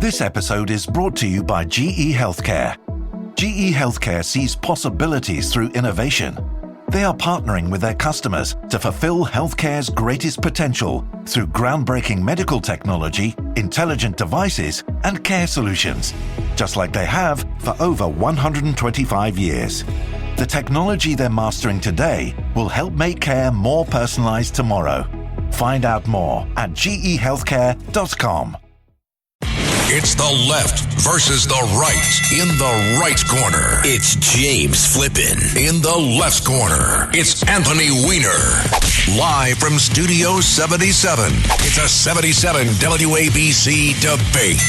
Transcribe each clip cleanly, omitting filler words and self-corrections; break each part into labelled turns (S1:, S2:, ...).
S1: This episode is brought to you by GE Healthcare. GE Healthcare sees possibilities through innovation. They are partnering with their customers to fulfill healthcare's greatest potential through groundbreaking medical technology, intelligent devices, and care solutions, just like they have for over 125 years. The technology they're mastering today will help make care more personalized tomorrow. Find out more at gehealthcare.com.
S2: It's the left versus the right. In the right corner, it's James Flippin. In the left corner, it's Anthony Weiner. Live from Studio 77, it's a 77 WABC debate.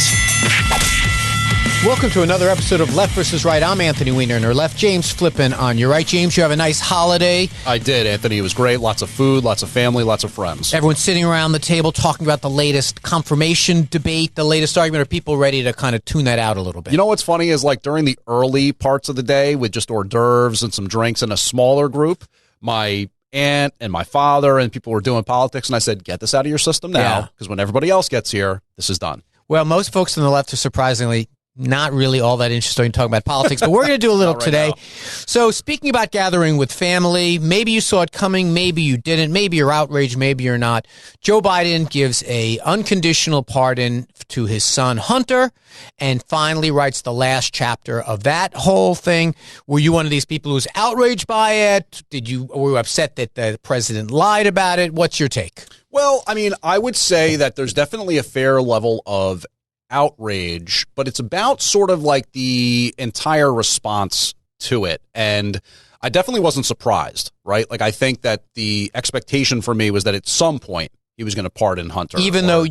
S3: Welcome to another episode of Left versus Right. I'm Anthony Weiner, and our left, James Flippin on your right. James, you have a nice holiday.
S4: I did, Anthony. It was great. Lots of food, lots of family, lots of friends.
S3: Everyone's sitting around the table talking about the latest confirmation debate, the latest argument. Are people ready to kind of tune that out a little bit?
S4: You know what's funny is, like, during the early parts of the day with just hors d'oeuvres and some drinks in a smaller group, my aunt and my father and people were doing politics, and I said, get this out of your system now, because when everybody else gets here, this is done.
S3: Well, most folks on the left are surprisingly not really all that interested in talking about politics, but we're going to do a little today. Now. So speaking about gathering with family, maybe you saw it coming, maybe you didn't, maybe you're outraged, maybe you're not. Joe Biden gives a unconditional pardon to his son Hunter and finally writes the last chapter of that whole thing. Were you one of these people who's outraged by it? Were you upset that the president lied about it? What's your take?
S4: Well, I mean, I would say that there's definitely a fair level of outrage, but it's about sort of like the entire response to it. And I definitely wasn't surprised, right? Like, I think that the expectation for me was that at some point he was going to pardon Hunter. Even though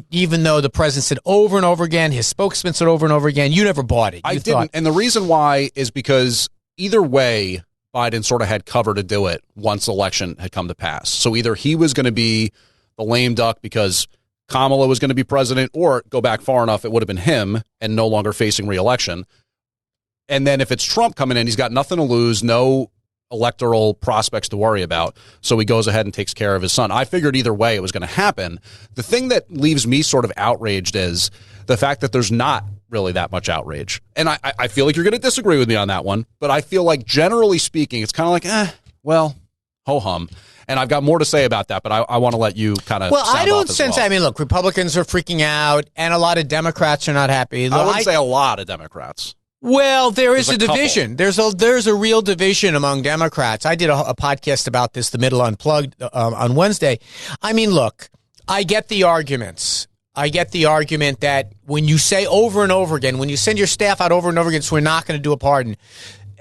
S3: the president said over and over again, his spokesman said over and over again, you never bought it.
S4: I didn't. And the reason why is because either way, Biden sort of had cover to do it once the election had come to pass. So either he was going to be the lame duck because Kamala was going to be president, or go back far enough, it would have been him and no longer facing re-election. And then if it's Trump coming in, he's got nothing to lose, no electoral prospects to worry about. So he goes ahead and takes care of his son. I figured either way it was going to happen. The thing that leaves me sort of outraged is the fact that there's not really that much outrage. And I feel like you're going to disagree with me on that one, but I feel like generally speaking, it's kind of like, well, ho-hum. And I've got more to say about that, but I want to let you kind of.
S3: Well, I don't sense. I mean, look, Republicans are freaking out, and a lot of Democrats are not happy.
S4: I wouldn't say a lot of Democrats.
S3: Well, there's a division. There's a real division among Democrats. I did a podcast about this, The Middle Unplugged, on Wednesday. I mean, look, I get the arguments. I get the argument that when you say over and over again, when you send your staff out over and over again, so we're not going to do a pardon.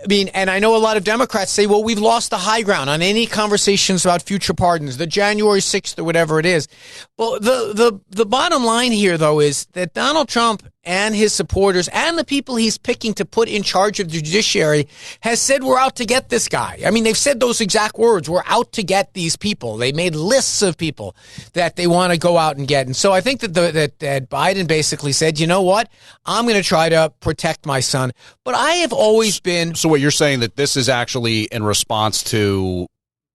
S3: I mean, and I know a lot of Democrats say, well, we've lost the high ground on any conversations about future pardons, the January 6th or whatever it is. Well, the bottom line here, though, is that Donald Trump and his supporters and the people he's picking to put in charge of the judiciary has said we're out to get this guy. I mean, they've said those exact words. We're out to get these people. They made lists of people that they want to go out and get. And so I think that that Biden basically said, you know what? I'm going to try to protect my son. But I have always been.
S4: So what you're saying that this is actually in response to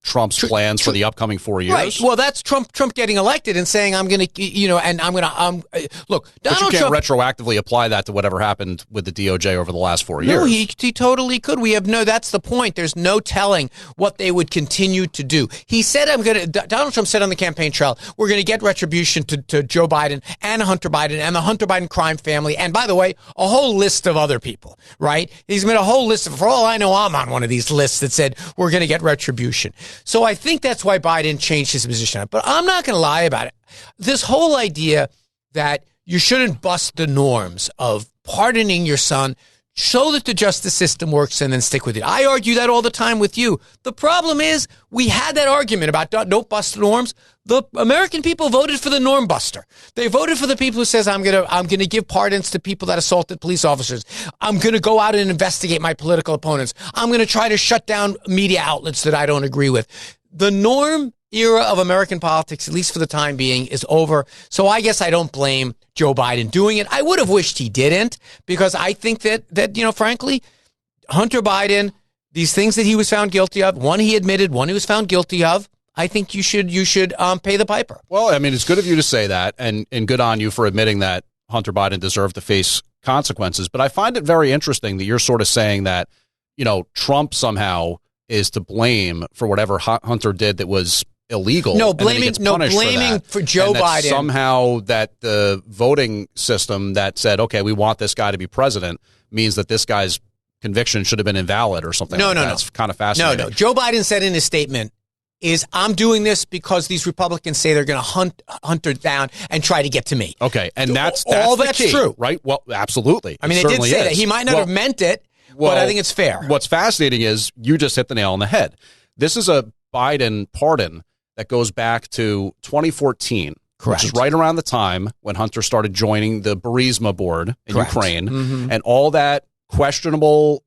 S4: Trump's plans for the upcoming 4 years?
S3: Right. Well, that's Trump getting elected and saying, I'm going to, and I'm going to, look, Donald
S4: But you can't
S3: Trump
S4: retroactively apply that to whatever happened with the DOJ over the last 4 years.
S3: No, he totally could. That's the point. There's no telling what they would continue to do. He said, Donald Trump said on the campaign trail, we're going to get retribution to Joe Biden and Hunter Biden and the Hunter Biden crime family. And by the way, a whole list of other people, right? He's made a whole list for all I know, I'm on one of these lists that said we're going to get retribution. So I think that's why Biden changed his position. But I'm not going to lie about it. This whole idea that you shouldn't bust the norms of pardoning your son, show that the justice system works, and then stick with it. I argue that all the time with you. The problem is we had that argument about don't bust the norms. The American people voted for the norm buster. They voted for the people who says, I'm gonna give pardons to people that assaulted police officers. I'm gonna go out and investigate my political opponents. I'm gonna try to shut down media outlets that I don't agree with. The norm era of American politics, at least for the time being, is over. So I guess I don't blame Joe Biden doing it. I would have wished he didn't, because I think that frankly, Hunter Biden, these things that he was found guilty of, one he admitted, one he was found guilty of, I think you should pay the piper.
S4: Well, I mean, it's good of you to say that, and good on you for admitting that Hunter Biden deserved to face consequences. But I find it very interesting that you're sort of saying that, Trump somehow is to blame for whatever Hunter did that was illegal.
S3: Blaming for Joe Biden.
S4: Somehow that the voting system that said, okay, we want this guy to be president means that this guy's conviction should have been invalid or something. No. It's kind of fascinating.
S3: No. Joe Biden said in his statement, I'm doing this because these Republicans say they're going to hunt Hunter down and try to get to me.
S4: Okay, and that's
S3: all that's
S4: key,
S3: true,
S4: right? Well, absolutely.
S3: I mean, they did say that he might not have meant it, but I think it's fair.
S4: What's fascinating is you just hit the nail on the head. This is a Biden pardon that goes back to 2014,
S3: correct,
S4: which is right around the time when Hunter started joining the Burisma board in
S3: correct.
S4: Ukraine,
S3: mm-hmm.
S4: and all that questionable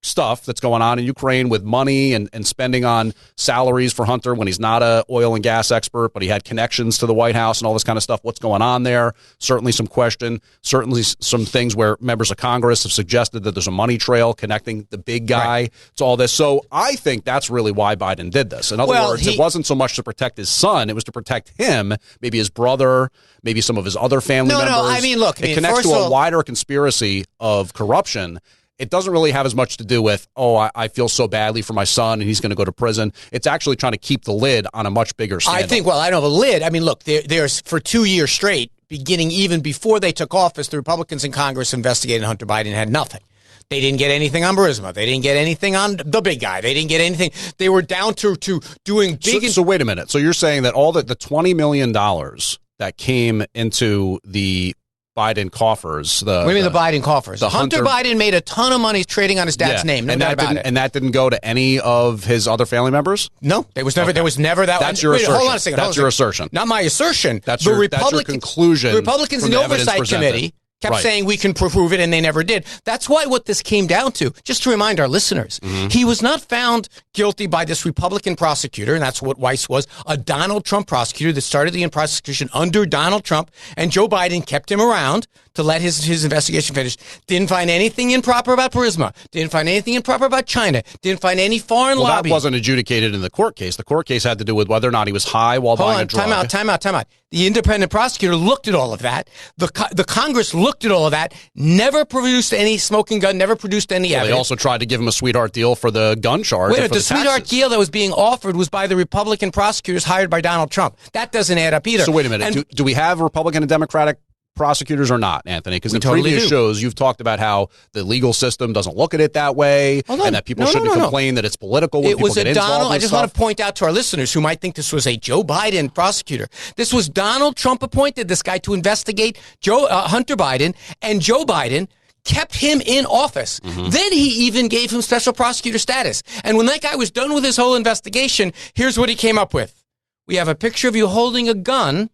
S4: stuff that's going on in Ukraine with money and spending on salaries for Hunter when he's not a oil and gas expert, but he had connections to the White House and all this kind of stuff. What's going on there? Certainly some question, certainly some things where members of Congress have suggested that there's a money trail connecting the big guy to all this. So I think that's really why Biden did this. In other words, it wasn't so much to protect his son. It was to protect him, maybe his brother, maybe some of his other family members.
S3: No, I mean, look.
S4: It connects to a wider conspiracy of corruption. It doesn't really have as much to do with, I feel so badly for my son and he's going to go to prison. It's actually trying to keep the lid on a much bigger scandal.
S3: I don't have a lid. I mean, look, there's for 2 years straight, beginning even before they took office, the Republicans in Congress investigated Hunter Biden and had nothing. They didn't get anything on Burisma. They didn't get anything on the big guy. They didn't get anything. They were down to doing big.
S4: So wait a minute. So you're saying that all the $20 million that came into the Biden coffers.
S3: What do you mean the Biden coffers? Hunter Biden made a ton of money trading on his dad's name. No doubt about it.
S4: And that didn't go to any of his other family members?
S3: No, there was never that.
S4: That's your assertion.
S3: Hold on a second.
S4: That's your assertion.
S3: Not my assertion.
S4: That's your conclusion.
S3: The Republicans in the Oversight Committee kept saying we can prove it, and they never did. That's why what this came down to, just to remind our listeners, he was not found guilty by this Republican prosecutor, and that's what Weiss was, a Donald Trump prosecutor that started the prosecution under Donald Trump, and Joe Biden kept him around to let his investigation finish. Didn't find anything improper about Burisma. Didn't find anything improper about China. Didn't find any foreign lobby.
S4: That wasn't adjudicated in the court case. The court case had to do with whether or not he was high while buying a drug.
S3: Time out. The independent prosecutor looked at all of that. The Congress looked at all of that, never produced any smoking gun, never produced any evidence.
S4: They also tried to give him a sweetheart deal for the gun charge.
S3: Wait, the sweetheart deal that was being offered was by the Republican prosecutors hired by Donald Trump. That doesn't add up either.
S4: So wait a minute. Do we have Republican and Democratic prosecutors or not, Anthony? Because in previous shows, you've talked about how the legal system doesn't look at it that way, and that people shouldn't complain that it's political when people get involved.
S3: I just want to point out to our listeners who might think this was a Joe Biden prosecutor. This was Donald Trump appointed this guy to investigate Hunter Biden, and Joe Biden kept him in office. Then he even gave him special prosecutor status. And when that guy was done with his whole investigation, here's what he came up with. We have a picture of you holding a gun.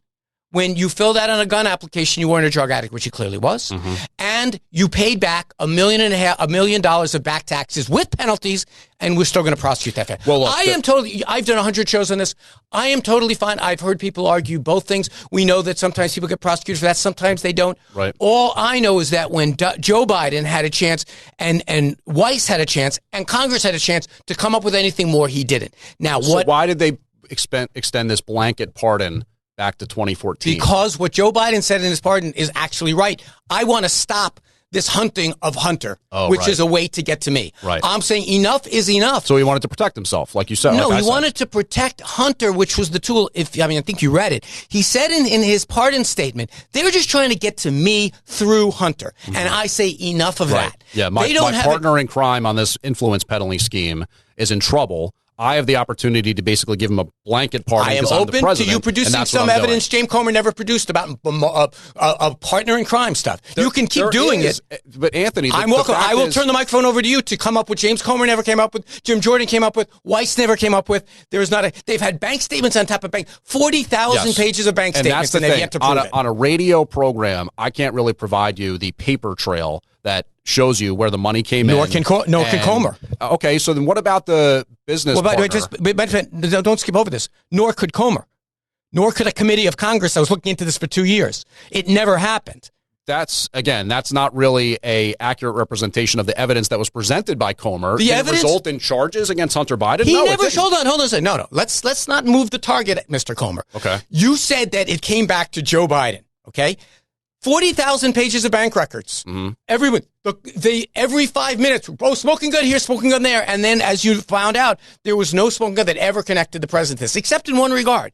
S3: When you filled out on a gun application, you weren't a drug addict, which he clearly was, and you paid back $1.5 million of back taxes with penalties, and we're still going to prosecute that. Well, look, I've done 100 shows on this. I am totally fine. I've heard people argue both things. We know that sometimes people get prosecuted for that, sometimes they don't.
S4: Right.
S3: All I know is that when Joe Biden had a chance, and Weiss had a chance, and Congress had a chance to come up with anything more, he didn't. Now,
S4: so why did they extend this blanket pardon back to 2014?
S3: Because what Joe Biden said in his pardon is actually right. I want to stop this hunting of Hunter, which is a way to get to me.
S4: Right.
S3: I'm saying enough is enough.
S4: So he wanted to protect himself, like you said.
S3: No, he wanted to protect Hunter, which was the tool. I think you read it. He said in his pardon statement, they were just trying to get to me through Hunter. And I say enough of that.
S4: Yeah, my partner in crime on this influence peddling scheme is in trouble. I have the opportunity to basically give him a blanket pardon.
S3: I am open to you producing some evidence James Comer never produced about partner in crime stuff. You can keep doing it.
S4: But Anthony,
S3: I'm welcome. I will turn the microphone over to you to come up with James Comer never came up with, Jim Jordan came up with, Weiss never came up with. There's not they've had bank statements on top of bank, 40,000 pages of bank statements, and they've yet to prove it.
S4: On a radio program, I can't really provide you the paper trail that shows you where the money came in.
S3: Nor can Comer.
S4: Okay, so then what about the business partner?
S3: Don't skip over this. Nor could Comer. Nor could a committee of Congress that was looking into this for 2 years. It never happened.
S4: That's not really a accurate representation of the evidence that was presented by Comer. Did it result in charges against Hunter Biden?
S3: Hold on a second. No. Let's not move the target, Mr. Comer.
S4: Okay.
S3: You said that it came back to Joe Biden, okay? 40,000 pages of bank records. Everyone, every 5 minutes, smoking gun here, smoking gun there. And then, as you found out, there was no smoking gun that ever connected the president to this, except in one regard.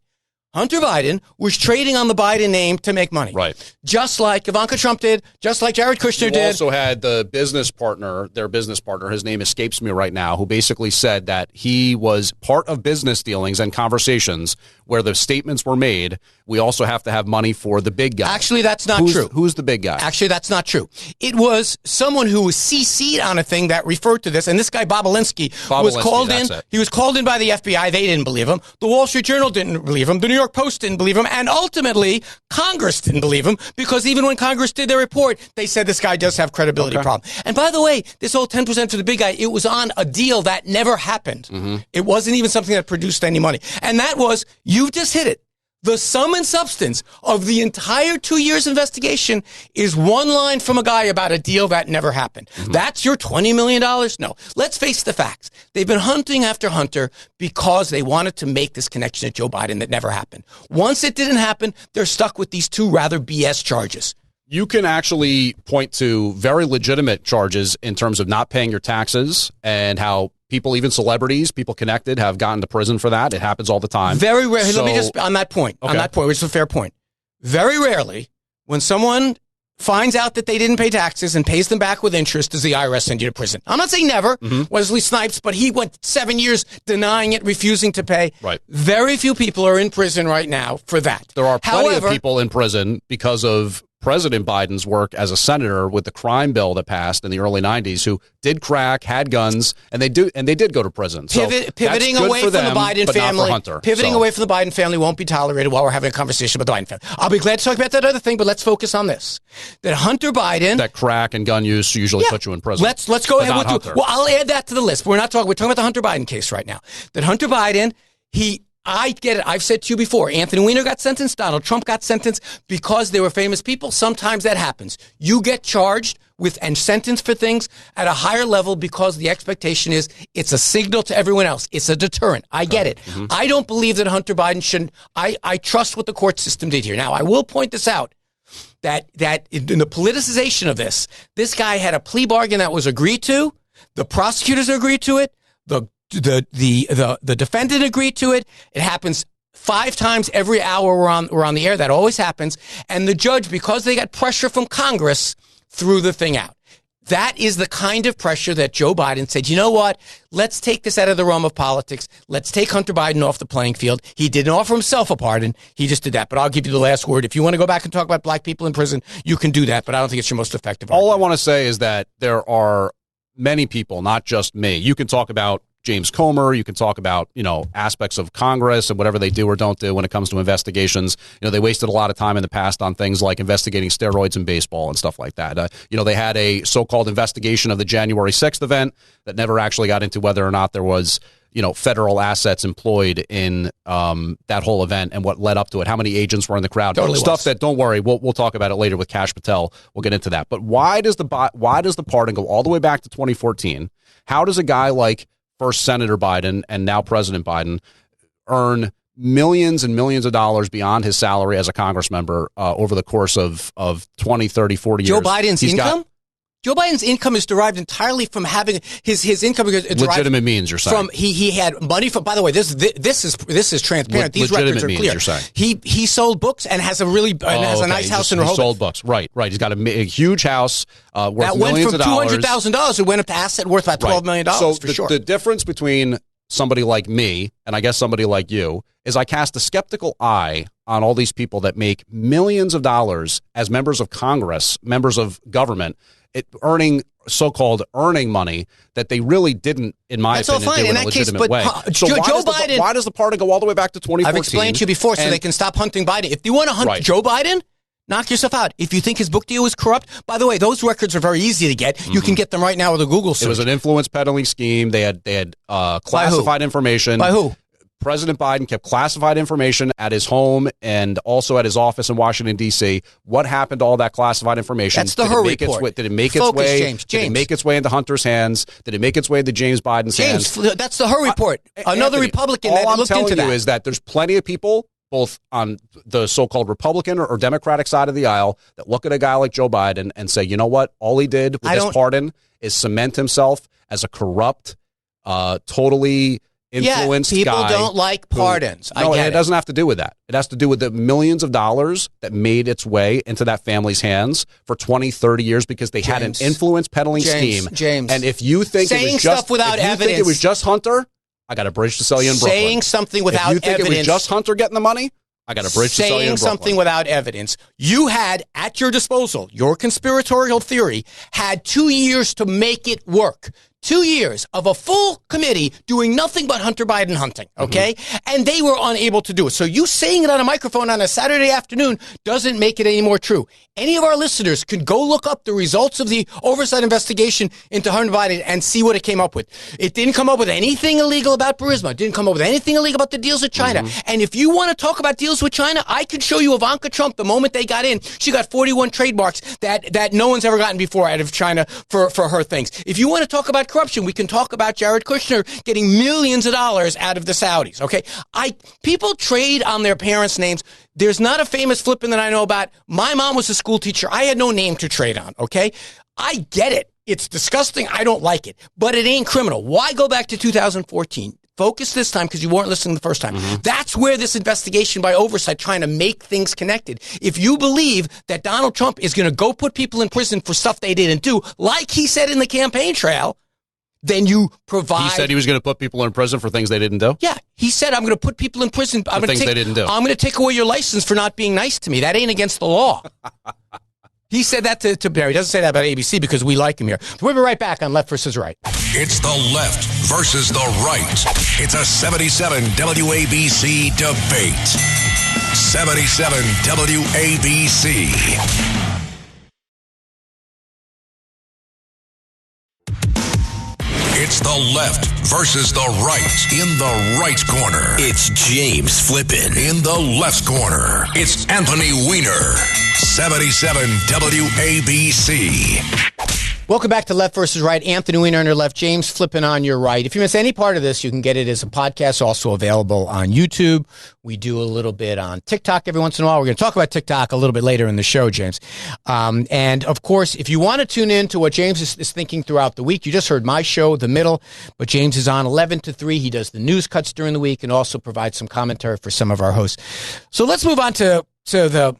S3: Hunter Biden was trading on the Biden name to make money.
S4: Right.
S3: Just like Ivanka Trump did, just like Jared Kushner did.
S4: You also had their business partner, his name escapes me right now, who basically said that he was part of business dealings and conversations where the statements were made, we also have to have money for the big guy.
S3: Actually, that's not true.
S4: Who's the big guy?
S3: Actually, that's not true. It was someone who was CC'd on a thing that referred to this, and this guy, Bobolinsky, was called in. He was called in by the FBI. They didn't believe him. The Wall Street Journal didn't believe him. The New York Post didn't believe him. And ultimately, Congress didn't believe him, because even when Congress did their report, they said this guy does have credibility problem. And by the way, this whole 10% for the big guy, it was on a deal that never happened. It wasn't even something that produced any money. And that was, you've just hit it. The sum and substance of the entire 2 years investigation is one line from a guy about a deal that never happened. That's your $20 million? No. Let's face the facts. They've been hunting after Hunter because they wanted to make this connection to Joe Biden that never happened. Once it didn't happen, they're stuck with these two rather BS charges.
S4: You can actually point to very legitimate charges in terms of not paying your taxes and how people, even celebrities, people connected, have gotten to prison for that. It happens all the time.
S3: Very rarely. Let me just, on that point, which is a fair point. Very rarely, when someone finds out that they didn't pay taxes and pays them back with interest, does the IRS send you to prison. I'm not saying never. Wesley Snipes, but he went 7 years denying it, refusing to pay.
S4: Right.
S3: Very few people are in prison right now for that.
S4: There are plenty of people in prison because of President Biden's work as a senator with the crime bill that passed in the early 90s, who did crack, had guns, and they did go to prison.
S3: Pivoting away from the Biden family. Pivoting away from the Biden family won't be tolerated while we're having a conversation about the Biden family. I'll be glad to talk about that other thing, but let's focus on this. That Hunter Biden,
S4: that crack and gun use usually put you in prison.
S3: Let's go ahead. Well, I'll add that to the list. We're talking about the Hunter Biden case right now. That Hunter Biden, I get it. I've said to you before, Anthony Weiner got sentenced, Donald Trump got sentenced because they were famous people. Sometimes that happens. You get charged with and sentenced for things at a higher level because the expectation is it's a signal to everyone else. It's a deterrent. I get it. I don't believe that Hunter Biden shouldn't. I trust what the court system did here. Now, I will point this out, that in the politicization of this guy had a plea bargain that was agreed to. The prosecutors agreed to it. The defendant agreed to it. It happens 5 times every hour we're on the air. That always happens. And the judge, because they got pressure from Congress, threw the thing out. That is the kind of pressure that Joe Biden said, you know what? Let's take this out of the realm of politics. Let's take Hunter Biden off the playing field. He didn't offer himself a pardon. He just did that. But I'll give you the last word. If you want to go back and talk about black people in prison, you can do that. But I don't think it's your most effective argument.
S4: All I want to say is that there are many people, not just me. You can talk about James Comer. You can talk about, aspects of Congress and whatever they do or don't do when it comes to investigations. They wasted a lot of time in the past on things like investigating steroids in baseball and stuff like that. They had a so-called investigation of the January 6th event that never actually got into whether or not there was, federal assets employed in that whole event and what led up to it. How many agents were in the crowd?
S3: Totally
S4: stuff that, don't worry, we'll talk about it later with Kash Patel. We'll get into that. But why does the pardon go all the way back to 2014? How does a guy like first Senator Biden and now President Biden earn millions and millions of dollars beyond his salary as a Congress member over the course of 20, 30, 40 years?
S3: Joe Biden's income? Joe Biden's income is derived entirely from having his income.
S4: Legitimate means, you're saying.
S3: From he had money from. By the way, this is transparent. These records are clear.
S4: You're saying.
S3: He sold books and has a nice house in Rehoboth.
S4: He sold books, right? He's got a huge house worth
S3: that
S4: millions of dollars.
S3: Went from $200,000. It went up to asset worth about $12 million.
S4: So
S3: for sure.
S4: The difference between somebody like me and I guess somebody like you is I cast a skeptical eye on all these people that make millions of dollars as members of Congress, members of government, so-called earning money that they really didn't, in my opinion, do in a legitimate way. So why does the pardon go all the way back to 2014?
S3: I've explained to you before, so they can stop hunting Biden. If you want to hunt Joe Biden, knock yourself out. If you think his book deal was corrupt, by the way, those records are very easy to get. You can get them right now with a Google search.
S4: It was an influence peddling scheme. They had classified information.
S3: By who?
S4: President Biden kept classified information at his home and also at his office in Washington, D.C. What happened to all that classified information?
S3: That's the Hur report.
S4: Did it make its way? James. Did it make its way into Hunter's hands? Did it make its way into James Biden's hands?
S3: That's the Hur report. Another
S4: Anthony,
S3: Republican that looked into that.
S4: All I'm telling you is that there's plenty of people both on the so-called Republican or Democratic side of the aisle that look at a guy like Joe Biden and say, you know what? All he did with this pardon is cement himself as a corrupt, totally influenced
S3: people
S4: guy.
S3: Don't like pardons.
S4: No, it doesn't have to do with that. It has to do with the millions of dollars that made its way into that family's hands for 20, 30 years because they had an influence peddling scheme.
S3: James.
S4: And if you think
S3: saying
S4: it was
S3: stuff without evidence,
S4: think it was just Hunter, I got a bridge to sell you in Brooklyn.
S3: Saying something without evidence.
S4: If you think it was just Hunter getting the money, I got a bridge to sell you in Brooklyn.
S3: Saying something without evidence. You had at your disposal, your conspiratorial theory had 2 years to make it work. 2 years of a full committee doing nothing but Hunter Biden hunting, okay? And they were unable to do it. So you saying it on a microphone on a Saturday afternoon doesn't make it any more true. Any of our listeners can go look up the results of the oversight investigation into Hunter Biden and see what it came up with. It didn't come up with anything illegal about Burisma. It didn't come up with anything illegal about the deals with China. And if you want to talk about deals with China, I could show you Ivanka Trump. The moment they got in, she got 41 trademarks that no one's ever gotten before out of China for her things. If you want to talk about corruption, we can talk about Jared Kushner getting millions of dollars out of the Saudis, okay? People trade on their parents' names. There's not a famous Flippin that I know about. My mom was a school teacher. I had no name to trade on, okay? I get it. It's disgusting. I don't like it. But it ain't criminal. Why go back to 2014? Focus this time because you weren't listening the first time. That's where this investigation by oversight trying to make things connected. If you believe that Donald Trump is going to go put people in prison for stuff they didn't do, like he said in the campaign trail, then you provide.
S4: He said he was going to put people in prison for things they didn't do?
S3: Yeah. He said, I'm going to put people in prison
S4: for things they didn't do.
S3: I'm going to take away your license for not being nice to me. That ain't against the law. He said that to Barry. He doesn't say that about ABC because we like him here. We'll be right back on Left versus Right.
S2: It's the left versus the right. It's a 77 WABC debate. 77 WABC. It's the left versus the right. In the right corner, it's James Flippin. In the left corner, it's Anthony Weiner. 77 WABC.
S3: Welcome back to Left versus Right. Anthony Weiner on your left, James Flippin on your right. If you miss any part of this, you can get it as a podcast, also available on YouTube. We do a little bit on TikTok every once in a while. We're going to talk about TikTok a little bit later in the show, James. And, of course, if you want to tune in to what James is thinking throughout the week, you just heard my show, The Middle, but James is on 11 to 3. He does the news cuts during the week and also provides some commentary for some of our hosts. So let's move on to the...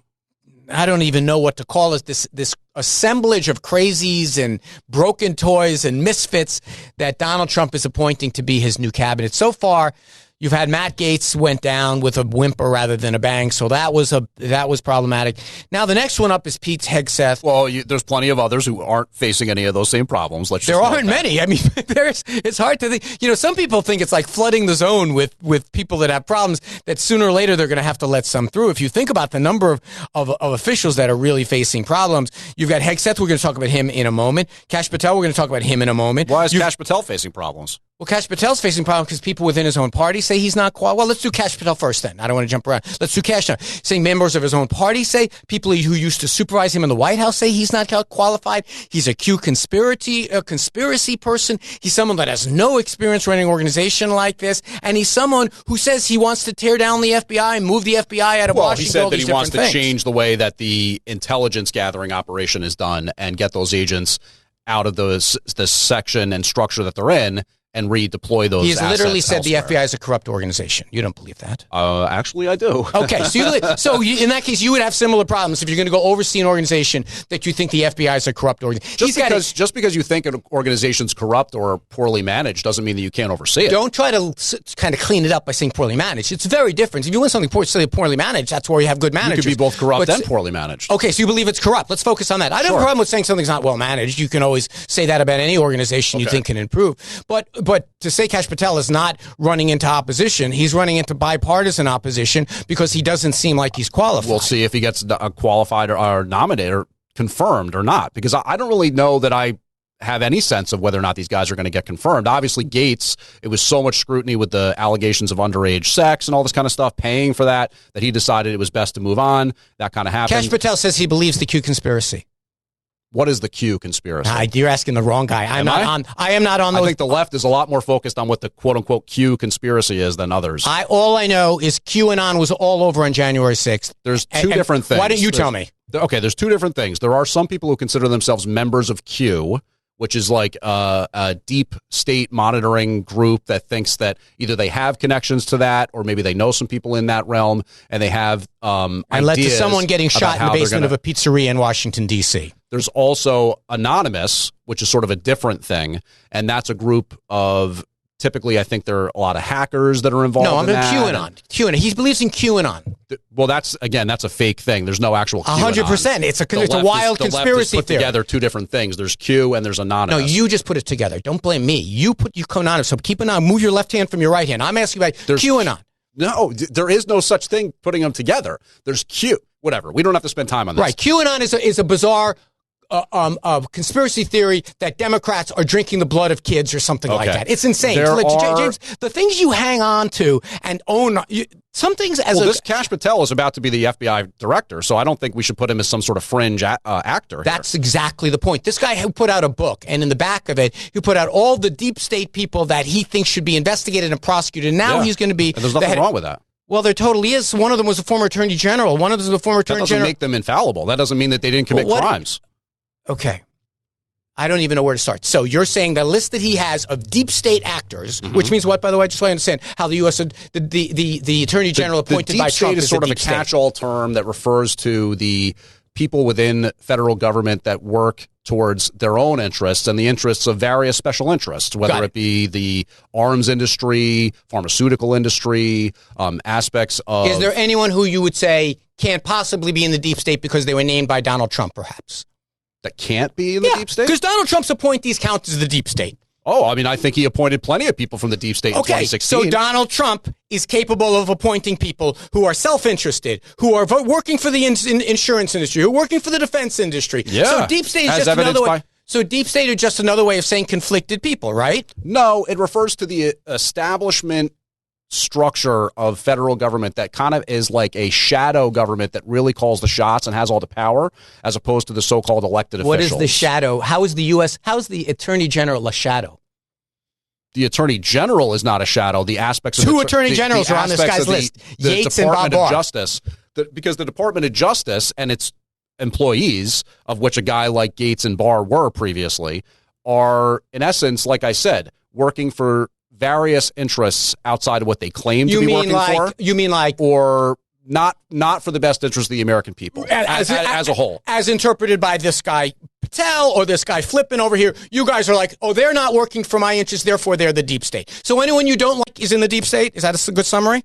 S3: I don't even know what to call it, this assemblage of crazies and broken toys and misfits that Donald Trump is appointing to be his new cabinet. So far, you've had Matt Gaetz went down with a whimper rather than a bang, so that was problematic. Now the next one up is Pete Hegseth.
S4: Well, there's plenty of others who aren't facing any of those same problems.
S3: There aren't many. I mean, it's hard to think. You know, some people think it's like flooding the zone with people that have problems that sooner or later they're going to have to let some through. If you think about the number of officials that are really facing problems, you've got Hegseth. We're going to talk about him in a moment. Kash Patel. We're going to talk about him in a moment.
S4: Why is Kash Patel facing problems?
S3: Well, Kash Patel's facing problems because people within his own party say he's not qualified. Well, let's do Kash Patel first then. I don't want to jump around. Let's do Kash now. Saying members of his own party say, people who used to supervise him in the White House say he's not qualified. He's a conspiracy person. He's someone that has no experience running an organization like this. And he's someone who says he wants to tear down the FBI and move the FBI out of Washington.
S4: He said that he wants to change the way that the intelligence gathering operation is done and get those agents out of the section and structure that they're in and redeploy those. He's
S3: literally said
S4: elsewhere.
S3: The FBI is a corrupt organization. You don't believe that?
S4: Actually, I do.
S3: Okay, so in that case, you would have similar problems if you're going to go oversee an organization that you think the FBI is a corrupt organization.
S4: Just because you think an organization's corrupt or poorly managed doesn't mean that you can't oversee it.
S3: Don't try to kind of clean it up by saying poorly managed. It's very different. If you want something poorly managed, that's where you have good managers.
S4: You could be both corrupt and poorly managed.
S3: Okay, so you believe it's corrupt. Let's focus on that. I don't have a problem with saying something's not well managed. You can always say that about any organization you think can improve. But to say Kash Patel is not running into opposition, he's running into bipartisan opposition because he doesn't seem like he's qualified.
S4: We'll see if he gets qualified or nominated or confirmed or not, because I don't really know that I have any sense of whether or not these guys are going to get confirmed. Obviously, Gaetz, it was so much scrutiny with the allegations of underage sex and all this kind of stuff, paying for that he decided it was best to move on. That kind of happened.
S3: Kash Patel says he believes the Q conspiracy.
S4: What is the Q conspiracy?
S3: You're asking the wrong guy. I am not on those.
S4: I think the left is a lot more focused on what the quote-unquote Q conspiracy is than others.
S3: All I know is QAnon was all over on January 6th.
S4: There's two different things.
S3: Why don't you tell me?
S4: Okay, there's two different things. There are some people who consider themselves members of Q, which is like a deep state monitoring group that thinks that either they have connections to that or maybe they know some people in that realm and they have
S3: and led to someone getting shot in the basement of a pizzeria in Washington, D.C.
S4: There's also Anonymous, which is sort of a different thing, and that's a group of typically, I think there are a lot of hackers that are involved in that.
S3: QAnon. QAnon. He believes in QAnon.
S4: Well, that's a fake thing. There's no actual QAnon.
S3: 100%. It's a wild conspiracy
S4: put
S3: theory.
S4: Together two different things. There's Q and there's Anonymous.
S3: No, you just put it together. Don't blame me. You put QAnon. So keep an eye. Move your left hand from your right hand. I'm asking about QAnon.
S4: No, there is no such thing putting them together. There's Q. Whatever. We don't have to spend time on this.
S3: Right. QAnon is a bizarre conspiracy theory that Democrats are drinking the blood of kids or something like that. It's insane. James, the things you hang on to and own, some things this
S4: Kash Patel is about to be the FBI director, so I don't think we should put him as some sort of fringe actor.
S3: That's exactly the point. This guy who put out a book, and in the back of it, he put out all the deep state people that he thinks should be investigated and prosecuted. And now he's going to be.
S4: And there's nothing wrong with that.
S3: Well, there totally is. One of them was a former attorney general. One of them was a former attorney general.
S4: That doesn't make them infallible. That doesn't mean that they didn't commit crimes.
S3: Okay. I don't even know where to start. So you're saying the list that he has of deep state actors, which means what, by the way, just so I understand, how the U.S. the Attorney General appointed by Trump
S4: is sort of a catch-all term that refers to the people within federal government that work towards their own interests and the interests of various special interests, whether it be the arms industry, pharmaceutical industry, aspects of...
S3: Is there anyone who you would say can't possibly be in the deep state because they were named by Donald Trump, perhaps?
S4: That can't be in the deep state?
S3: Because Donald Trump's appointees count as the deep state.
S4: Oh, I mean, I think he appointed plenty of people from the deep state in 2016.
S3: So Donald Trump is capable of appointing people who are self-interested, who are working for the insurance industry, who are working for the defense industry.
S4: Yeah.
S3: So deep state is just another way. So deep state is just another way of saying conflicted people, right?
S4: No, it refers to the establishment structure of federal government that kind of is like a shadow government that really calls the shots and has all the power, as opposed to the so-called elected officials.
S3: What is the shadow? How is the Attorney General a shadow?
S4: The Attorney General is not a shadow. The aspects of
S3: two Attorney Generals are on this guy's list: Yates and Bob Barr.
S4: Justice, because the Department of Justice and its employees, of which a guy like Gates and Barr were previously, are in essence, like I said, working for various interests outside of what they claim to be working for.
S3: You mean like,
S4: or not for the best interest of the American people as a whole,
S3: as interpreted by this guy Patel or this guy Flippin over here. You guys are like, oh, they're not working for my interests, therefore they're the deep state. So anyone you don't like is in the deep state. Is that a good summary?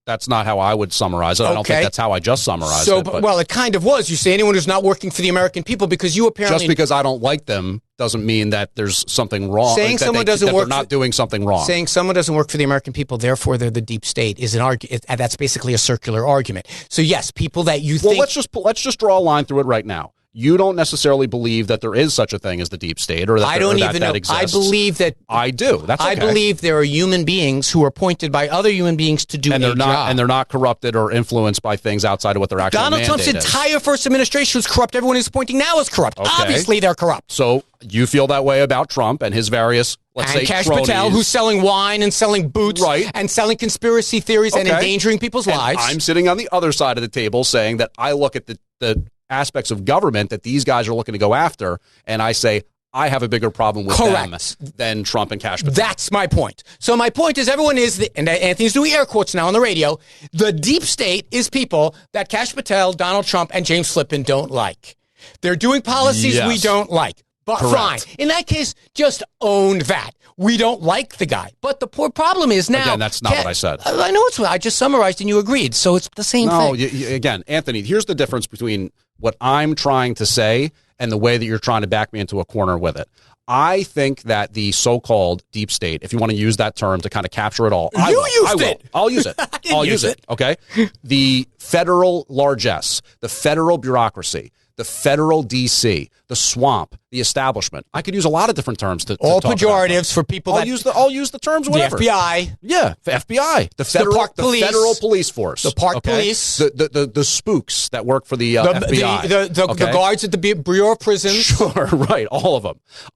S4: That's not how I would summarize it. I don't think that's how I just summarized it.
S3: Well, it kind of was. You say anyone who's not working for the American people because you apparently...
S4: Just because I don't like them doesn't mean that there's something wrong.
S3: Saying someone doesn't work...
S4: They're not doing something wrong.
S3: Saying someone doesn't work for the American people, therefore they're the deep state, is an argument. That's basically a circular argument. So yes, people that you think...
S4: Well, let's just draw a line through it right now. You don't necessarily believe that there is such a thing as the deep state, or that that exists.
S3: I believe that
S4: I do. That's okay.
S3: I believe there are human beings who are appointed by other human beings to do a job,
S4: and they're not corrupted or influenced by things outside of what their actual mandate
S3: Donald Trump's entire first administration was corrupt. Everyone who's appointing now is corrupt. Okay. Obviously, they're corrupt.
S4: So you feel that way about Trump and his various, let's say,
S3: Kash
S4: cronies.
S3: Patel, who's selling wine and selling boots, and selling conspiracy theories and endangering people's lives.
S4: I'm sitting on the other side of the table saying that I look at the aspects of government that these guys are looking to go after, and I say I have a bigger problem with them than Trump and Kash Patel.
S3: That's my point. So my point is everyone is, and Anthony's doing air quotes now on the radio, the deep state is people that Kash Patel, Donald Trump, and James Flippin don't like. They're doing policies we don't like. But fine. In that case, just own that. We don't like the guy. But the poor problem is now...
S4: Again, that's not what I said.
S3: I know it's what I just summarized and you agreed. So it's the same thing.
S4: No, again, Anthony, here's the difference between what I'm trying to say and the way that you're trying to back me into a corner with it. I think that the so-called deep state, if you want to use that term to kind of capture it all, I'll use it. I'll use it. Okay. The federal largesse, the federal bureaucracy, the federal D.C., the swamp, the establishment. I could use a lot of different terms to
S3: all
S4: talk
S3: pejoratives for people
S4: I'll use the terms, whatever.
S3: The FBI.
S4: Yeah, the FBI. The federal police force.
S3: The park police.
S4: The spooks that work for the FBI.
S3: The guards at the Bureau of Prisons.
S4: Sure, right, all of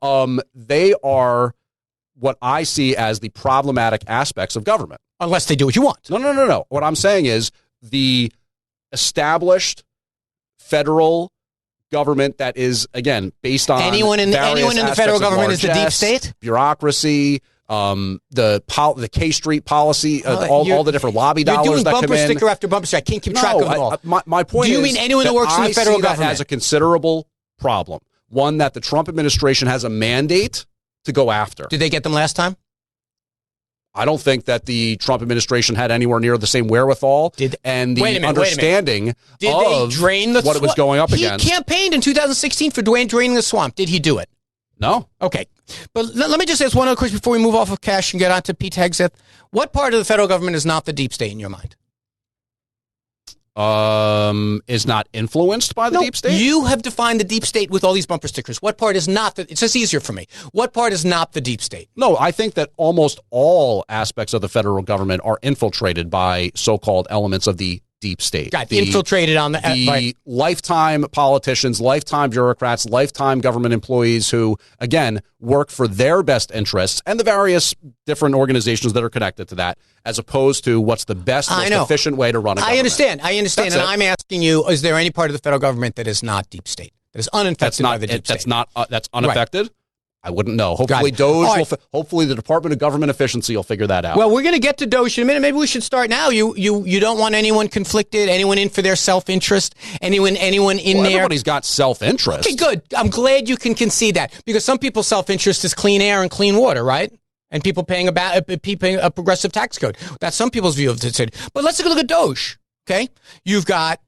S4: them. They are what I see as the problematic aspects of government.
S3: Unless they do what you want.
S4: No. What I'm saying is the established federal government that is, again, based on
S3: anyone in the federal government is the deep state?
S4: Bureaucracy, the K Street policy, all the different lobby dollars that come in.
S3: You're doing bumper sticker after bumper sticker. I can't keep track of them all.
S4: My point is,
S3: do you mean anyone that works in the federal government?
S4: That has a considerable problem. One that the Trump administration has a mandate to go after.
S3: Did they get them last time?
S4: I don't think that the Trump administration had anywhere near the same wherewithal and the understanding of what it was going up against.
S3: He campaigned in 2016 for draining the swamp. Did he do it?
S4: No.
S3: Okay. But let me just ask one other question before we move off of Cash and get on to Pete Hegseth. What part of the federal government is not the deep state in your mind?
S4: Is not influenced by the deep state?
S3: You have defined the deep state with all these bumper stickers. What part is not? It's just easier for me. What part is not the deep state?
S4: No, I think that almost all aspects of the federal government are infiltrated by so-called elements of the deep state.
S3: Infiltrated on
S4: the lifetime politicians, lifetime bureaucrats, lifetime government employees who, again, work for their best interests and the various different organizations that are connected to that, as opposed to what's the best, most efficient way to run a government.
S3: I understand. And I'm asking you, is there any part of the federal government that is not deep state, that is uninfected by the deep state?
S4: That's unaffected? Right. I wouldn't know. Hopefully DOJ hopefully the Department of Government Efficiency will figure that out.
S3: Well, we're going to get to DOJ in a minute. Maybe we should start now. You don't want anyone conflicted, anyone in for their self-interest, anyone in there.
S4: Everybody's got self-interest.
S3: Okay, good. I'm glad you can concede that, because some people's self-interest is clean air and clean water, right? And people paying a progressive tax code. That's some people's view of it. But let's take a look at DOJ, okay? You've got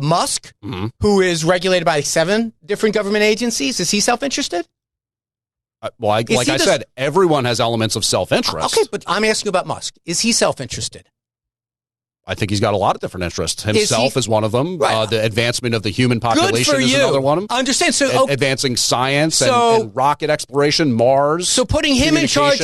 S3: Musk, who is regulated by 7 different government agencies. Is he self-interested?
S4: Like I said, everyone has elements of self-interest.
S3: Okay, but I'm asking about Musk. Is he self-interested?
S4: I think he's got a lot of different interests. Himself is one of them. Right. The advancement of the human population is another one.
S3: I understand. So
S4: advancing science and rocket exploration, Mars.
S3: So putting him in charge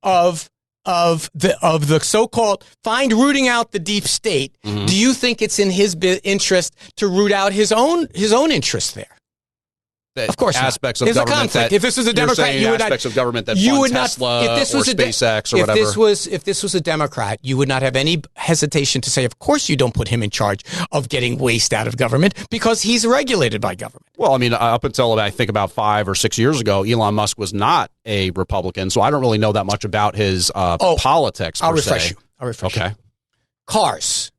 S3: of the so-called rooting out the deep state. Mm-hmm. Do you think it's in his interest to root out his own interest there? Of course,
S4: aspects
S3: not.
S4: of
S3: There's
S4: government.
S3: If this was a Democrat, you would not.
S4: Aspects of government that fund Tesla or SpaceX or whatever.
S3: If this was a Democrat, you would not have any hesitation to say, "Of course, you don't put him in charge of getting waste out of government because he's regulated by government."
S4: Well, I mean, up until I think about 5 or 6 years ago, Elon Musk was not a Republican, so I don't really know that much about his politics.
S3: I'll refresh you.
S4: Okay.
S3: Cars.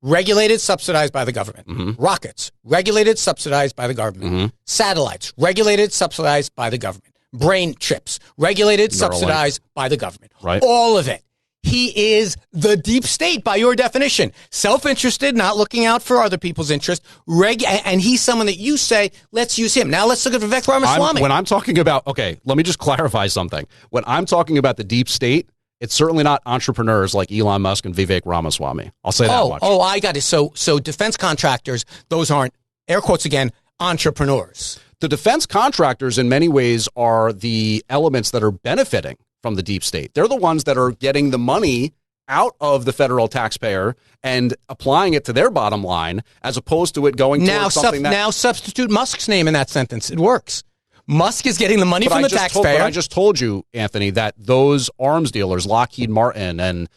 S3: Regulated, subsidized by the government. Mm-hmm. Rockets, regulated, subsidized by the government. Mm-hmm. Satellites, regulated, subsidized by the government. Brain chips, regulated, subsidized by the government.
S4: Right.
S3: All of it. He is the deep state by your definition. Self-interested, not looking out for other people's interests. And he's someone that you say, let's use him. Now let's look at Vivek Ramaswamy.
S4: When I'm talking about, let me just clarify something. When I'm talking about the deep state, it's certainly not entrepreneurs like Elon Musk and Vivek Ramaswamy. I'll say that much.
S3: Oh, I got it. So defense contractors, those aren't, air quotes again, entrepreneurs.
S4: The defense contractors in many ways are the elements that are benefiting from the deep state. They're the ones that are getting the money out of the federal taxpayer and applying it to their bottom line, as opposed to it going towards something that...
S3: Now substitute Musk's name in that sentence. It works. Musk is getting the money from the taxpayer.
S4: But I just told you, Anthony, that those arms dealers, Lockheed Martin and